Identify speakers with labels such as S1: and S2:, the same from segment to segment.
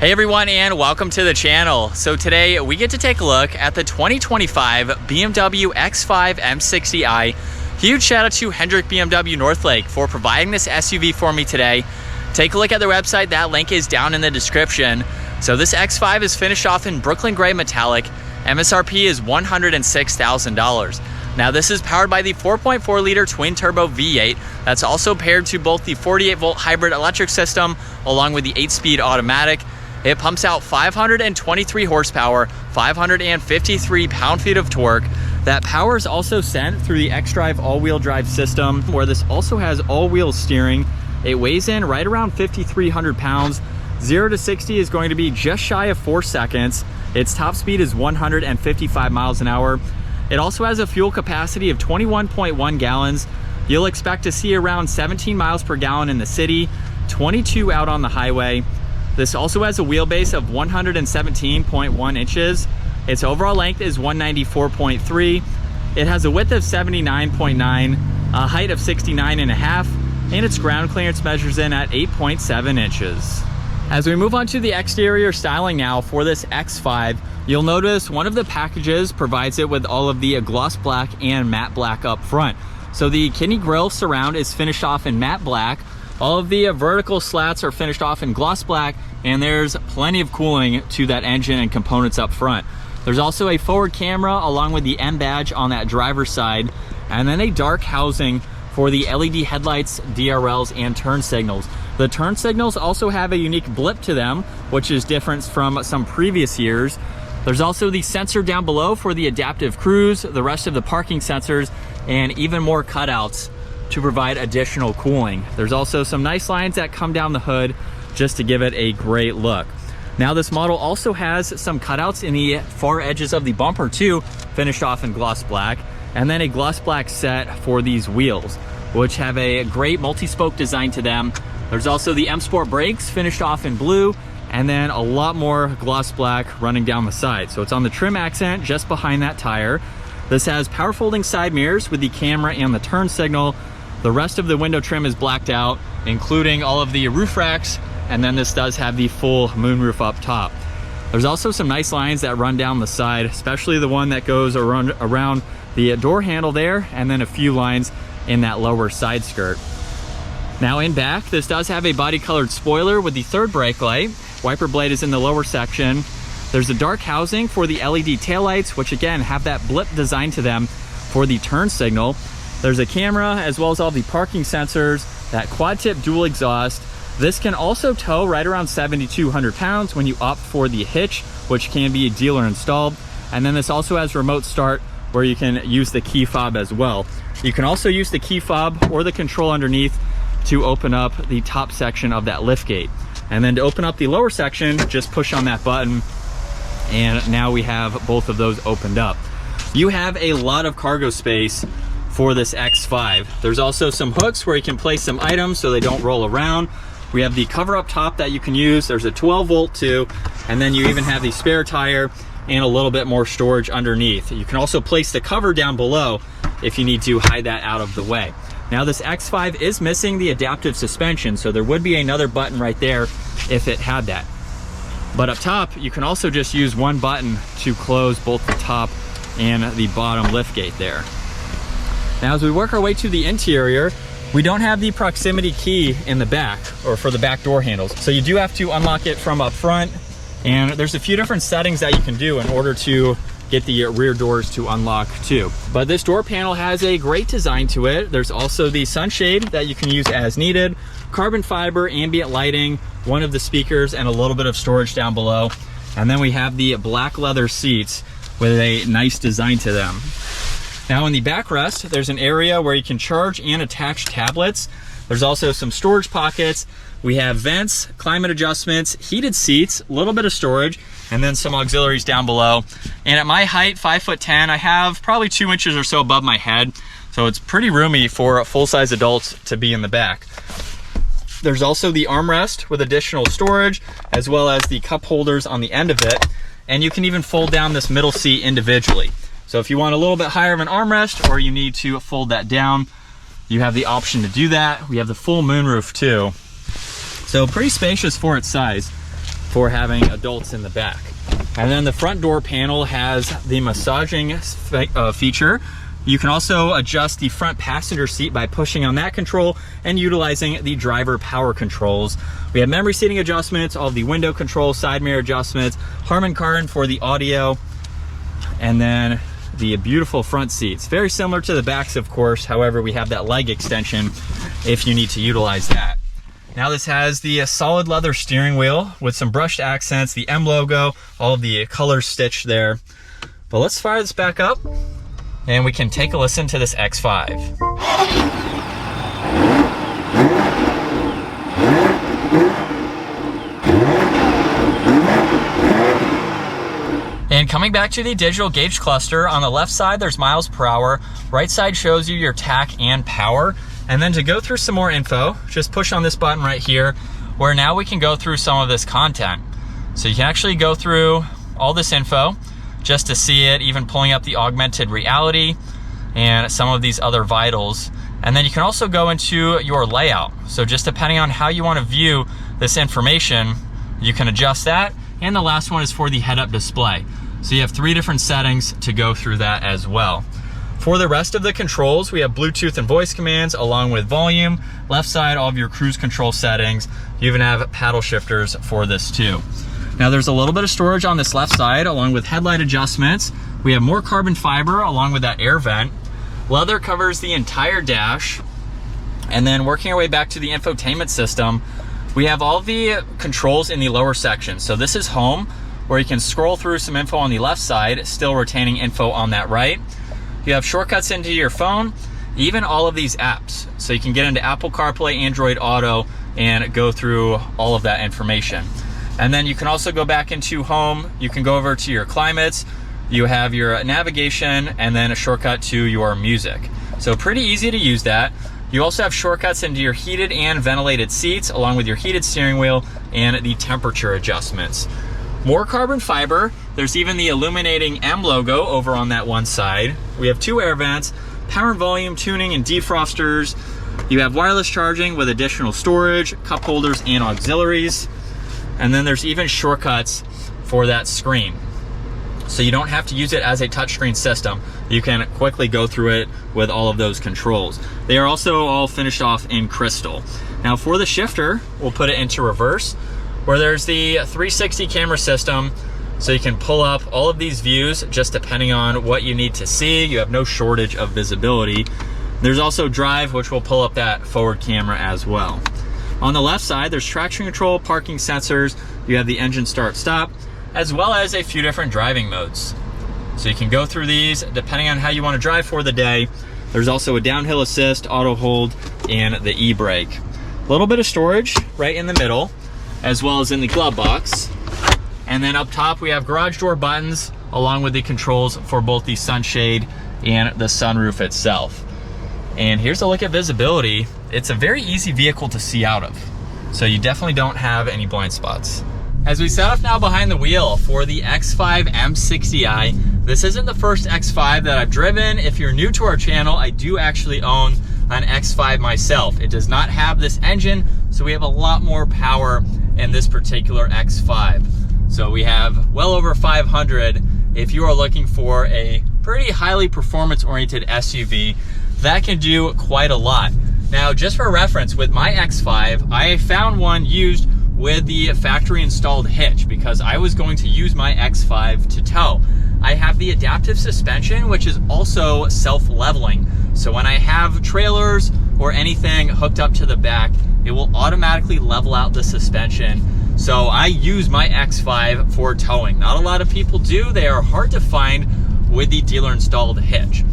S1: Hey everyone, and welcome to the channel. So today we get to take a look at the 2025 BMW X5 M60i. Huge shout out to Hendrick BMW Northlake for providing this SUV for me today. Take a look at their website, that link is down in the description. So this X5 is finished off in Brooklyn Gray Metallic. MSRP is $106,000. Now this is powered by the 4.4 liter twin turbo V8 that's also paired to both the 48 volt hybrid electric system along with the 8-speed automatic. It pumps out 523 horsepower, 553 pound-feet of torque. That power is also sent through the xDrive all-wheel drive system, where this also has all-wheel steering. It weighs in right around 5,300 pounds. 0 to 60 is going to be just shy of 4 seconds. Its top speed is 155 miles an hour. It also has a fuel capacity of 21.1 gallons. You'll expect to see around 17 miles per gallon in the city, 22 out on the highway. This also has a wheelbase of 117.1 inches. Its overall length is 194.3. It has a width of 79.9, a height of 69.5, and its ground clearance measures in at 8.7 inches. As we move on to the exterior styling now for this X5, you'll notice one of the packages provides it with all of the gloss black and matte black up front. So the kidney grille surround is finished off in matte black. All of the vertical slats are finished off in gloss black, and there's plenty of cooling to that engine and components up front. There's also a forward camera along with the M badge on that driver's side, and then a dark housing for the LED headlights, DRLs, and turn signals. The turn signals also have a unique blip to them, which is different from some previous years. There's also the sensor down below for the adaptive cruise, the rest of the parking sensors, and even more cutouts to provide additional cooling. There's also some nice lines that come down the hood just to give it a great look. Now this model also has some cutouts in the far edges of the bumper too, finished off in gloss black, and then a gloss black set for these wheels, which have a great multi-spoke design to them. There's also the M Sport brakes finished off in blue, and then a lot more gloss black running down the side. So it's on the trim accent just behind that tire. This has power folding side mirrors with the camera and the turn signal. The rest of the window trim is blacked out, including all of the roof racks, and then this does have the full moonroof up top. There's also some nice lines that run down the side, especially the one that goes around the door handle there, and then a few lines in that lower side skirt. Now in back, this does have a body colored spoiler with the third brake light. Wiper blade is in the lower section. There's a dark housing for the LED taillights, which again have that blip design to them for the turn signal. There's a camera as well as all the parking sensors, that quad tip dual exhaust. This can also tow right around 7,200 pounds when you opt for the hitch, which can be dealer installed. And then this also has remote start where you can use the key fob as well. You can also use the key fob or the control underneath to open up the top section of that lift gate. And then to open up the lower section, just push on that button, and now we have both of those opened up. You have a lot of cargo space for this X5. There's also some hooks where you can place some items so they don't roll around. We have the cover up top that you can use. There's a 12 volt too, and then you even have the spare tire and a little bit more storage underneath. You can also place the cover down below if you need to hide that out of the way. Now this X5 is missing the adaptive suspension, so there would be another button right there if it had that. But up top, you can also just use one button to close both the top and the bottom lift gate there. Now as we work our way to the interior, we don't have the proximity key in the back or for the back door handles. So you do have to unlock it from up front, and there's a few different settings that you can do in order to get the rear doors to unlock too. But this door panel has a great design to it. There's also the sunshade that you can use as needed, carbon fiber, ambient lighting, one of the speakers, and a little bit of storage down below. And then we have the black leather seats with a nice design to them. Now in the backrest, there's an area where you can charge and attach tablets. There's also some storage pockets. We have vents, climate adjustments, heated seats, a little bit of storage, and then some auxiliaries down below. And at my height, 5'10", I have probably 2 inches or so above my head. So it's pretty roomy for full-size adults to be in the back. There's also the armrest with additional storage, as well as the cup holders on the end of it. And you can even fold down this middle seat individually. So if you want a little bit higher of an armrest, or you need to fold that down, you have the option to do that. We have the full moonroof too. So pretty spacious for its size. for having adults in the back. And then the front door panel has the massaging feature. You can also adjust the front passenger seat by pushing on that control and utilizing the driver power controls. We have memory seating adjustments, all the window controls, side mirror adjustments, Harman Kardon for the audio, and then the beautiful front seats. Very similar to the backs, of course. However, we have that leg extension if you need to utilize that. Now this has the solid leather steering wheel with some brushed accents, the M logo, all of the colors stitched there. But let's fire this back up and we can take a listen to this X5. And coming back to the digital gauge cluster, on the left side there's miles per hour, right side shows you your tack and power. And then to go through some more info, just push on this button right here, where now we can go through some of this content. So you can actually go through all this info just to see it, even pulling up the augmented reality and some of these other vitals. And then you can also go into your layout. So just depending on how you want to view this information, you can adjust that. And the last one is for the head-up display. So you have 3 different settings to go through that as well. For the rest of the controls, we have Bluetooth and voice commands along with volume. Left side, all of your cruise control settings. You even have paddle shifters for this too. Now there's a little bit of storage on this left side along with headlight adjustments. We have more carbon fiber along with that air vent. Leather covers the entire dash. And then working our way back to the infotainment system, we have all the controls in the lower section. So this is home, where you can scroll through some info on the left side, still retaining info on that right. You have shortcuts into your phone, even all of these apps. So you can get into Apple CarPlay, Android Auto, and go through all of that information. And then you can also go back into home. You can go over to your climates. You have your navigation and then a shortcut to your music. So pretty easy to use that. You also have shortcuts into your heated and ventilated seats, along with your heated steering wheel and the temperature adjustments. More carbon fiber. There's even the illuminating M logo over on that one side. We have 2 air vents, power and volume tuning and defrosters. You have wireless charging with additional storage, cup holders and auxiliaries. And then there's even shortcuts for that screen. So you don't have to use it as a touchscreen system. You can quickly go through it with all of those controls. They are also all finished off in crystal. Now for the shifter, we'll put it into reverse, where there's the 360 camera system, so you can pull up all of these views just depending on what you need to see. You have no shortage of visibility. There's also drive, which will pull up that forward camera as well. On the left side, there's traction control, parking sensors. You have the engine start stop, as well as a few different driving modes. So you can go through these depending on how you want to drive for the day. There's also a downhill assist, auto hold, and the e-brake. A little bit of storage right in the middle, as well as in the glove box. And then up top we have garage door buttons along with the controls for both the sunshade and the sunroof itself. And here's a look at visibility. It's a very easy vehicle to see out of, so you definitely don't have any blind spots. As we set up now behind the wheel for the X5 M60i, this isn't the first X5 that I've driven. If you're new to our channel, I do actually own an X5 myself. It does not have this engine, so we have a lot more power in this particular X5. So we have well over 500 if you are looking for a pretty highly performance-oriented SUV that can do quite a lot. Now, just for reference, with my X5, I found one used with the factory installed hitch because I was going to use my X5 to tow. I have the adaptive suspension, which is also self-leveling. So when I have trailers or anything hooked up to the back, it will automatically level out the suspension. So I use my X5 for towing. Not a lot of people do. They are hard to find with the dealer installed hitch.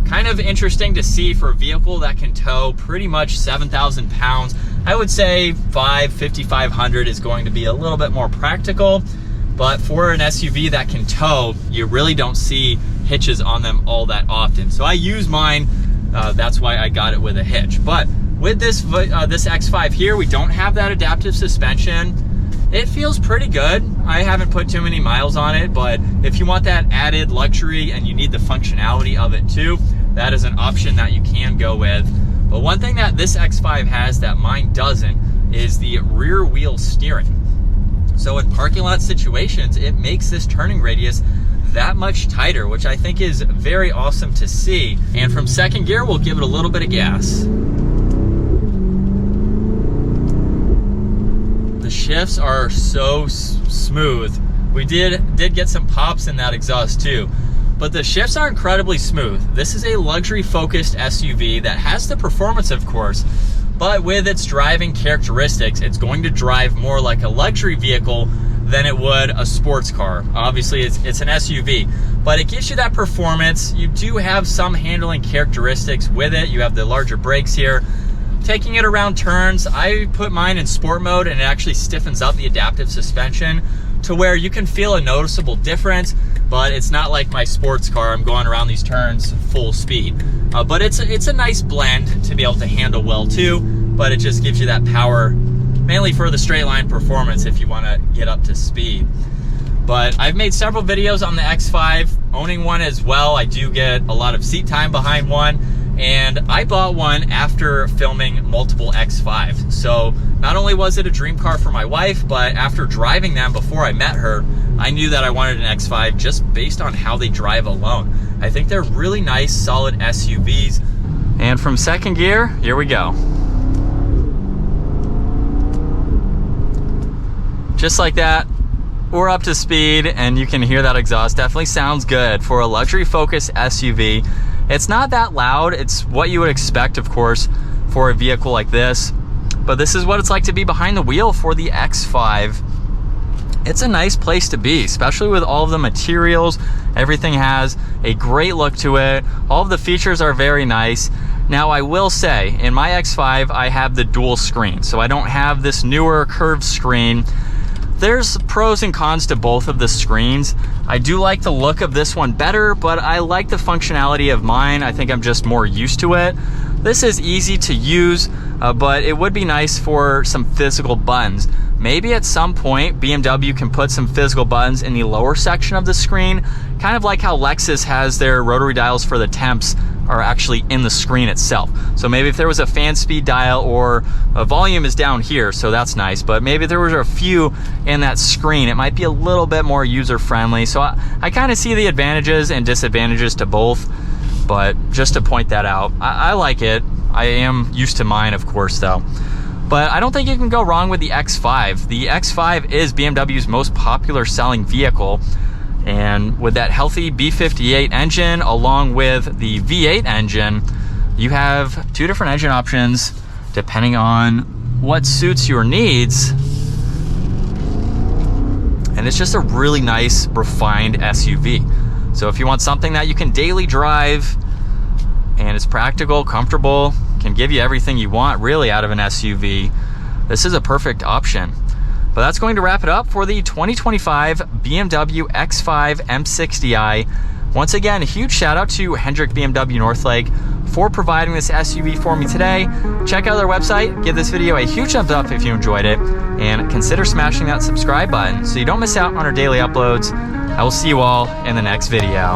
S1: Kind of interesting to see for a vehicle that can tow pretty much 7,000 pounds. I would say 5,500 is going to be a little bit more practical, but for an SUV that can tow, you really don't see hitches on them all that often. So I use mine, that's why I got it with a hitch. But with this X5 here, we don't have that adaptive suspension. It feels pretty good. I haven't put too many miles on it, but if you want that added luxury and you need the functionality of it too, that is an option that you can go with. But one thing that this X5 has that mine doesn't is the rear wheel steering. So in parking lot situations, it makes this turning radius that much tighter, which I think is very awesome to see. And from second gear, we'll give it a little bit of gas. The shifts are so smooth. We did get some pops in that exhaust too, but the shifts are incredibly smooth. This is a luxury focused SUV that has the performance, of course, but with its driving characteristics, it's going to drive more like a luxury vehicle than it would a sports car. Obviously, it's an SUV, but it gives you that performance. You do have some handling characteristics with it. You have the larger brakes here. Taking it around turns, I put mine in sport mode, and it actually stiffens up the adaptive suspension to where you can feel a noticeable difference, but it's not like my sports car. I'm going around these turns full speed. But it's a nice blend to be able to handle well too, but it just gives you that power, mainly for the straight line performance if you want to get up to speed. But I've made several videos on the X5, owning one as well. I do get a lot of seat time behind one, and I bought one after filming multiple X5s. So not only was it a dream car for my wife, but after driving them before I met her, I knew that I wanted an X5 just based on how they drive alone. I think they're really nice, solid SUVs. And from second gear, here we go. Just like that, we're up to speed, and you can hear that exhaust. Definitely sounds good for a luxury focused SUV. It's not that loud. It's what you would expect, of course, for a vehicle like this. But this is what it's like to be behind the wheel for the X5. It's a nice place to be, especially with all of the materials. Everything has a great look to it. All of the features are very nice. Now, I will say, in my X5, I have the dual screen, so I don't have this newer curved screen. There's pros and cons to both of the screens. I do like the look of this one better, but I like the functionality of mine. I think I'm just more used to it. This is easy to use, but it would be nice for some physical buttons. Maybe at some point, BMW can put some physical buttons in the lower section of the screen, kind of like how Lexus has their rotary dials for the temps are actually in the screen itself. So maybe if there was a fan speed dial or a volume is down here, so that's nice, but maybe there was a few in that screen, it might be a little bit more user-friendly. So I kind of see the advantages and disadvantages to both, but just to point that out, I like it. I am used to mine, of course, though. But I don't think you can go wrong with the X5. The X5 is BMW's most popular selling vehicle. And with that healthy B58 engine along with the V8 engine, you have two different engine options depending on what suits your needs. And it's just a really nice, refined SUV. So if you want something that you can daily drive and it's practical, comfortable, can give you everything you want really out of an SUV, this is a perfect option. But that's going to wrap it up for the 2025 BMW X5 M60i. Once again, a huge shout out to Hendrick BMW Northlake for providing this SUV for me today. Check out their website, give this video a huge thumbs up if you enjoyed it, and consider smashing that subscribe button so you don't miss out on our daily uploads. I will see you all in the next video.